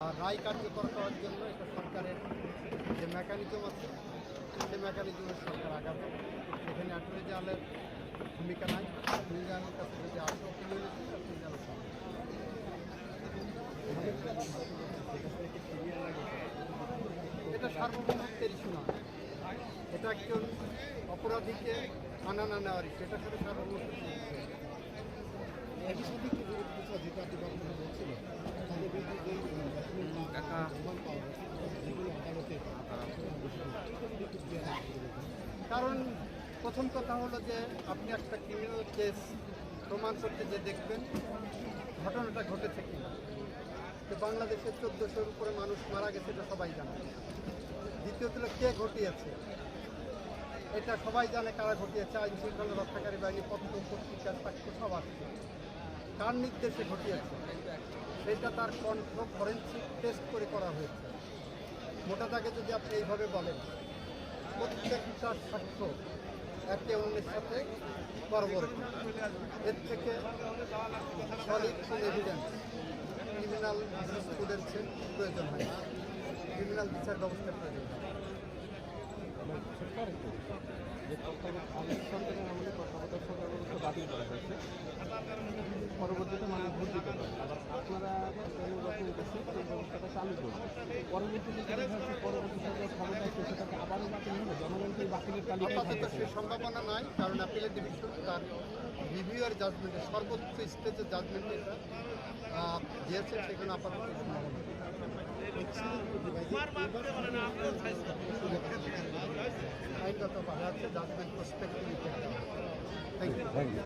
রায় কার্যকর করার জন্য এটা সরকারের যে মেকানিজম আছে সেই মেকানিজমের সরকার আগাবে। সেখানে অ্যাটর্নি জেনারেলের ভূমিকা নাই। অ্যাটর্নি জেনারেলের কাছে যদি আসে অ্যাটর্নি জেনারেল এটা সার্বভৌমত্বের ইস্যু না, এটা একজন অপরাধীকে আনা না নেওয়ার ইস্যু, এটার সাথে সার্বভৌমত্ব কারণ প্রথম কথা হলো যে আপনি একটা ক্রিমিনাল কেস প্রমাণ করতে যে দেখবেন ঘটনাটা ঘটেছে কিনা। তো বাংলাদেশে 1400-র উপরে মানুষ মারা গেছে, এটা সবাই জানে। দ্বিতীয়ত হলো কে ঘটিয়েছে, এটা সবাই জানে কারা ঘটিয়েছে। আইন শৃঙ্খলা রক্ষাকারী বাহিনী, পত্র পত্রিকা সাক্ষ্য সব আসছে। কার নির্দেশে ঘটিয়েছে সেটা তার কণ্ঠ ফরেন্সিক টেস্ট করে করা হয়েছে। মোটা দাগে যদি আপনি এইভাবে বলেন, প্রত্যেকটা সাক্ষ্য একে অন্যের সাথে পরবর্তী, এর থেকে সলিড এভিডেন্স ক্রিমিনাল স্টুডেন্টসের প্রয়োজন হয়, ক্রিমিনাল বিচার ব্যবস্থার প্রয়োজন হয়। বাতিল করা হয়েছে, পরবর্তীতে মানুষ ভোট দিতে পারে। আবার আপনারা নির্বাচন করছে সেই ব্যবস্থাটা চালু করবে। পরবর্তীতে পরবর্তী সরকার ক্ষমতা আসছে সেটাকে আবারও বাতিল হবে, জনগণকে বাতিলের তালিকা সে সম্ভাবনা নাই। কারণ অ্যাপিলেট ডিভিশন তার রিভিউয়ের জাজমেন্টে সর্বোচ্চ স্টেজের জাজমেন্ট এটা দিয়েছে, সেখানে আপাতত আইনগতভাবে আছে জাজমেন্ট প্রসপেক্টিভ। Thank you.